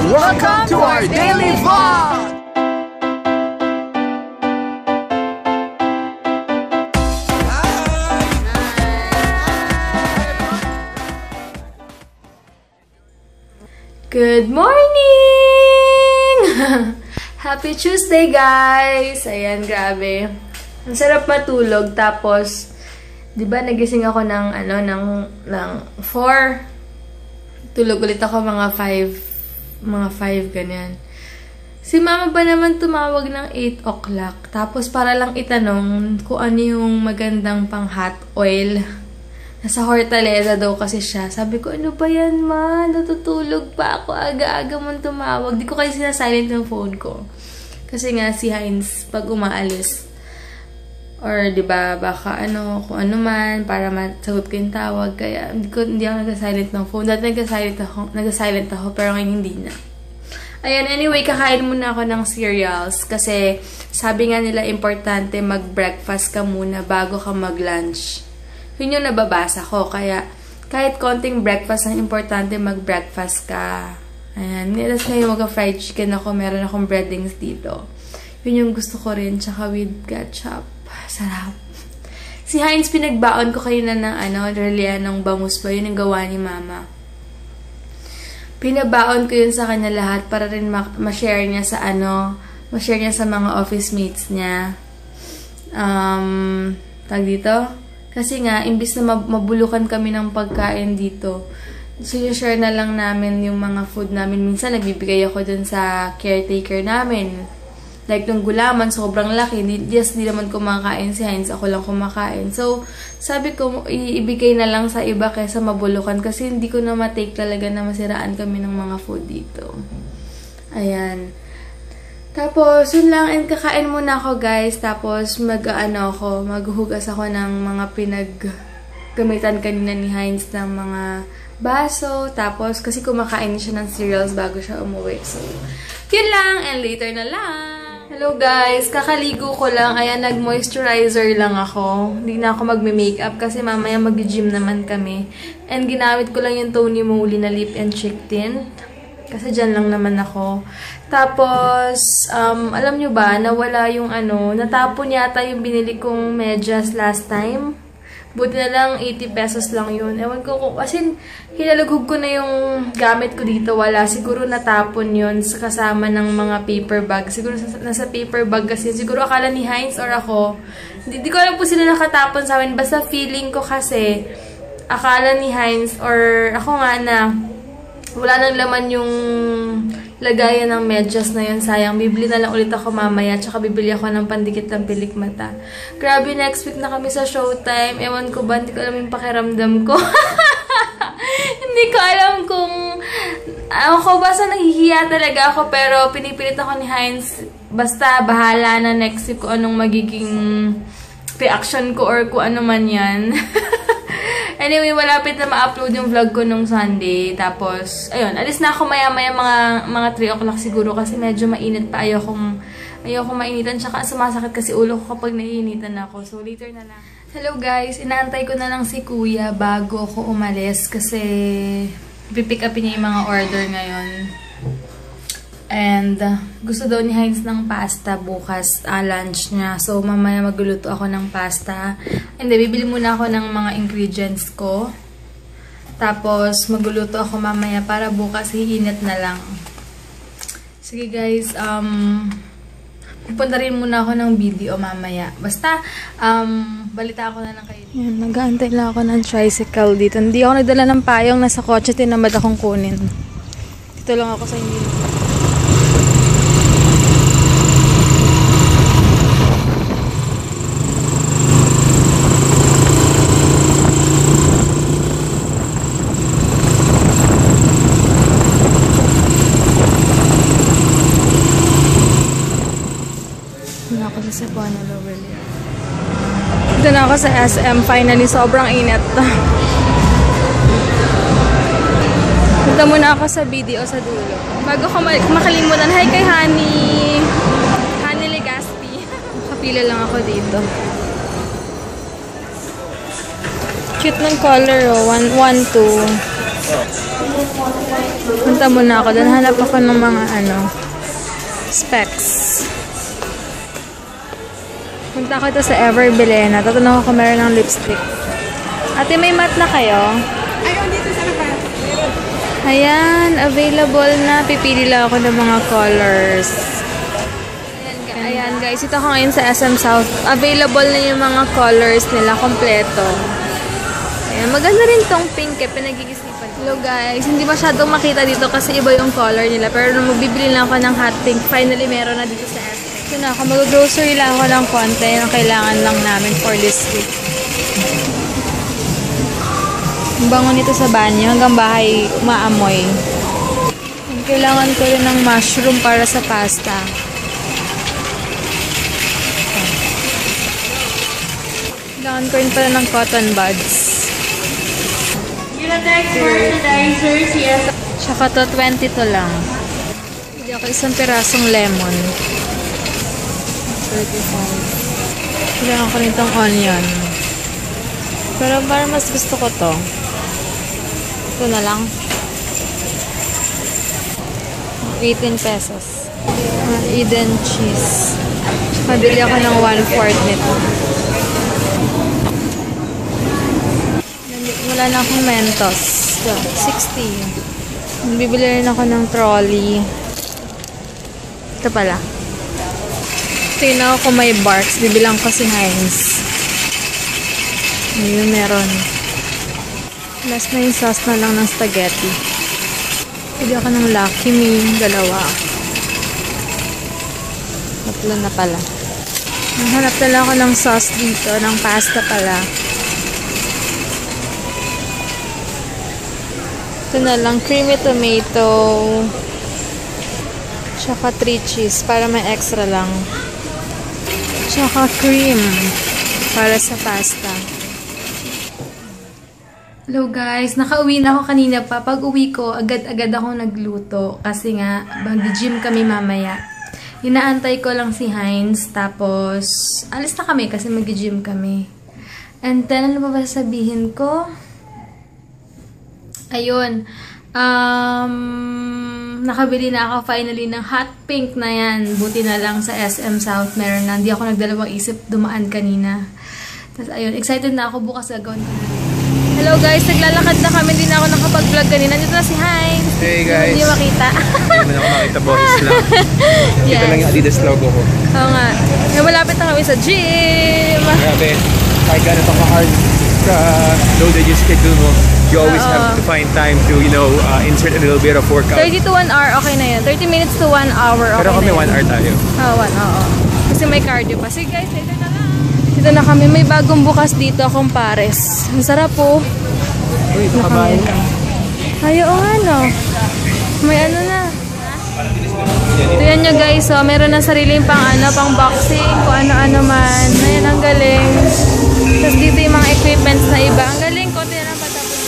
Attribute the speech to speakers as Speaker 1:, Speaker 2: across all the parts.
Speaker 1: Welcome to our daily vlog!
Speaker 2: Good morning! Happy Tuesday, guys! Ayan, grabe. Ang sarap matulog. Tapos, di ba nagising ako ng 4. Tulog ulit ako mga 5 ganyan. Si mama ba naman tumawag ng 8 o'clock. Tapos para lang itanong kung ano yung magandang pang hot oil. Nasa Hortaleza daw kasi siya. Sabi ko, ano ba yan, ma? Natutulog pa ako. Aga-aga mong tumawag. Di ko kasi sinasilent yung phone ko. Kasi nga si Heinz, pag umaalis, or diba, baka kung ano man, para masagot ko yung tawag. Kaya hindi ako nag-silent ng phone. Dati nag-silent ako, pero ngayon hindi na. Ayan, anyway, kakain muna ako ng cereals. Kasi sabi nga nila, importante mag-breakfast ka muna bago ka mag-lunch. Yun yung nababasa ko. Kaya kahit konting breakfast, ang importante mag-breakfast ka. Ayan, nilas ngayon mag-fried chicken ako. Meron akong breadings dito. Yun yung gusto ko rin. Tsaka with ketchup. Sarap. Si Heinz, pinagbaon ko kayo na ng ng bangus ba? Yun yung gawa ni mama. Pinabaon ko yun sa kanya lahat para rin ma-share niya sa ma-share niya sa mga office mates niya. Tag dito? Kasi nga, imbis na mabulukan kami ng pagkain dito, share na lang namin yung mga food namin. Minsan, nagbibigay ako dun sa caretaker namin. Like, nung gulaman, sobrang laki. Di naman kumakain si Heinz. Ako lang kumakain. So, sabi ko, ibigay na lang sa iba kaysa mabulukan. Kasi hindi ko na matake talaga na masiraan kami ng mga food dito. Ayan. Tapos, yun lang. And kakain muna ako, guys. Tapos, maghuhugas ako ng mga pinaggamitan kanina ni Heinz ng mga baso. Tapos, kasi kumakain siya ng cereals bago siya umuwi. So, yun lang. And later na lang. Hello guys, kakaligo ko lang. Ayan, nag-moisturizer lang ako. Hindi na ako magme-makeup kasi mamaya mag-gym naman kami. And ginamit ko lang yung Tony Moly na lip and cheek tint. Kasi dyan lang naman ako. Tapos, alam nyo ba, nawala yung natapon yata yung binili kong medyas last time. Buti na lang, 80 pesos lang yun. Ewan ko, kasi hinalugog ko na yung gamit ko dito. Wala. Siguro natapon yun kasama ng mga paper bag. Siguro nasa paper bag kasi. Siguro akala ni Heinz or ako. Hindi ko alam po sila nakatapon sa amin. Basta feeling ko kasi, akala ni Heinz or ako nga na wala nang laman yung lagayan ng medyas na yun. Sayang. Bibili na lang ulit ako mamaya. Tsaka bibili ako ng pandikit ng pilik mata. Grabe, next week na kami sa Showtime. Ewan ko ba? Hindi ko alam yung pakiramdam ko. Hindi ko alam kung basta nahihiya talaga ako. Pero pinipilit ako ni Heinz. Basta bahala na next week kung anong magiging reaction ko or kung ano man yan. Anyway, malapit na ma-upload yung vlog ko nung Sunday. Tapos, ayun, alis na ako maya-maya mga 3 o'clock siguro kasi medyo mainit pa. Ayokong mainitan. Tsaka sumasakit kasi ulo ko kapag naiinitan ako. So, later na lang. Hello guys, inaantay ko na lang si Kuya bago ako umalis kasi pipick upin niya yung mga order ngayon. And gusto daw ni Heinz ng pasta bukas, lunch niya. So, mamaya magluluto ako ng pasta. And bibili muna ako ng mga ingredients ko. Tapos, magluluto ako mamaya para bukas hihinit na lang. Sige guys, pupunta rin muna ako ng video mamaya. Basta, balita ako na lang kayo. Yan, nag-aantay lang ako ng tricycle dito. Hindi ako nagdala ng payong, nasa kotse, tinamad akong kunin. Dito lang ako sa hindi. Sa Cebuana Lower Lake. Dito na ako sa SM. Finally, sobrang init. Punta muna ako sa video sa dulo. Bago ko makalimutan, hi kay Honey Legaspi. Kapila lang ako dito. Cute ng color, oh. 1, 1, 2. Punta muna ako doon. Hanap ako ng mga specs. Punta ako ito sa Ever Bilena. Tatanong ako kung meron ng lipstick. Ate, may matte na kayo?
Speaker 1: Ayun, dito sa labas.
Speaker 2: Ayan, available na. Pipili lang ako ng mga colors. Ayan guys, ito ako ngayon sa SM South. Available na yung mga colors nila, kompleto. Ayan, maganda rin tong pink eh, pinag-iisipan. Hello guys, hindi masyadong makita dito kasi iba yung color nila. Pero nung magbibili lang ako ng hot pink, finally meron na dito sa SM. Ito na ako, mag-grocery lang ako ng konti. Yung kailangan lang namin for this week. Ang bango nito sa banyo, hanggang bahay umaamoy. Kailangan ko rin ng mushroom para sa pasta. Kailangan ko rin pala ng cotton buds.
Speaker 1: Yung next merchandisers, yes.
Speaker 2: Tsaka to, 20 to lang. Hindi ako isang pirasong lemon. 35. Kailangan ko rin itong onion. Pero parang mas gusto ko to. Ito na lang. 18 pesos. Eden cheese. Tsaka bili ako ng 1/4 nito. Wala na akong Mentos. So, 60. Bibili rin ako ng trolley. Ito pala. Tingnan ako kung may Barks. Bibilang ko si Heinz. Ayun, meron. Last na yung sauce na lang ng spaghetti. Bili ako ng Lucky Me. 2. 3 na pala. Nahanap na lang ako ng sauce dito. Ng pasta pala. Ito na lang, creamy tomato. Tsaka 3 cheese para may extra lang. Tsaka cream para sa pasta. Hello guys, nakauwi na ako kanina pa. Pag uwi ko, agad-agad ako nagluto. Kasi nga, mag-gym kami mamaya. Inaantay ko lang si Heinz. Tapos, alis na kami kasi mag-gym kami. And then, ano ba sabihin ko? Ayun, nakabili na ako finally ng hot pink na yan. Buti na lang sa SM South meron na. Hindi ako nagdalawang isip dumaan kanina. Tapos ayun, excited na ako bukas gagawin ko na. Hello guys, naglalakad na kami. Hindi na ako nakapag-vlog kanina. Nandito na si Heinz.
Speaker 3: Hey guys.
Speaker 2: Hindi makita.
Speaker 3: Hindi na ako makita, boses lang.
Speaker 2: Yes.
Speaker 3: Kita lang yung Adidas logo ko.
Speaker 2: Oo nga. Malapit na kami sa gym.
Speaker 3: Grabe. Kahit gano'n pa ka-hard loaded yung schedule mo, you always have to find time to, you know, insert a little bit of workout.
Speaker 2: 30 to 1 hour, okay na yun. 30 minutes to 1 hour, okay.
Speaker 3: Pero kami
Speaker 2: na
Speaker 3: 1 hour tayo.
Speaker 2: Oo, 1 hour. Kasi may cardio pa. Sige guys, later na lang. Dito na kami. May bagong bukas dito akong pares. Ang sarap po.
Speaker 3: Uy, nakabahin ka.
Speaker 2: Ay, oo nga no. May ano na. Tignan nyo guys, so, meron na sariling pang boxing, kung ano-ano man. Ayan, ang galing. Tapos dito yung mga equipments na iba. Ang galing, konti na lang patapos.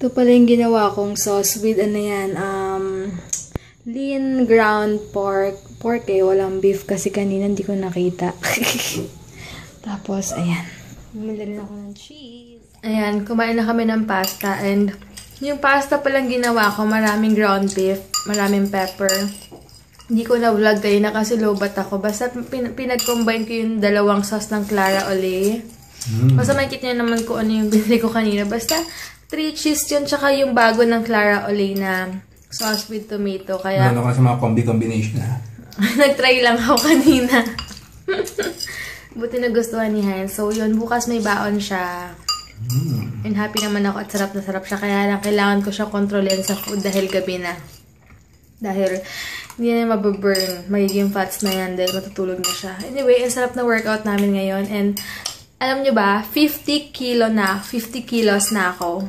Speaker 2: Ito pala yung ginawa kong sauce with ano yan, lean ground pork. Pork eh, walang beef kasi kanina hindi ko nakita. Tapos, ayan. Bumili rin ako ng cheese. Ayan, kumain na kami ng pasta and yung pasta palang ginawa ko, maraming ground beef, maraming pepper. Hindi ko na-vlog kayo na kasi lobat ako. Basta pinag-combine ko yung dalawang sauce ng Clara Olay. Basta makikita nyo naman kung ano yung binili ko kanina. Basta 3 cheese yun, tsaka yung bago ng Clara Olay na sauce with tomato. Kaya
Speaker 3: Ano ka sa mga combination na?
Speaker 2: nag-try lang ako kanina. Buti nagustuhan ni Heinz. So, yun. Bukas may baon siya. And happy naman ako at sarap na sarap siya. Kaya lang kailangan ko siya kontrolin sa food dahil gabi na. Dahil hindi na mababurn. Magiging fats na yan dahil matutulog na siya. Anyway, ang sarap na workout namin ngayon. And alam nyo ba, 50 kilos na ako.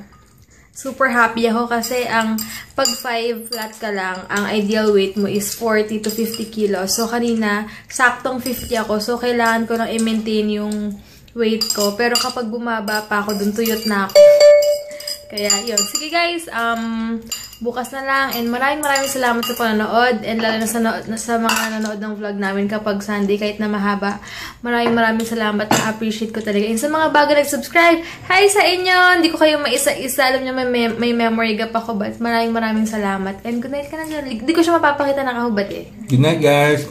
Speaker 2: Super happy ako kasi ang pag 5 flat ka lang, ang ideal weight mo is 40 to 50 kilos. So, kanina, saktong 50 ako. So, kailangan ko lang i-maintain yung weight ko. Pero kapag bumaba pa ako, dun tuyot na ako. Kaya, yun. Sige guys, bukas na lang. And maraming salamat sa panonood. And lalo na sa mga nanonood ng vlog namin kapag Sunday, kahit na mahaba. Maraming salamat. Na-appreciate ko talaga. And sa mga bago nag-subscribe, hi sa inyo! Hindi ko kayo maisa-isa. Alam nyo, may memory gap ako. But maraming salamat. And good night ka na dyan. Hindi ko siya mapapakita nakahubad eh.
Speaker 3: Good night, guys.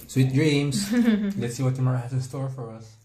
Speaker 3: Sweet dreams. Let's see what tomorrow has in store for us.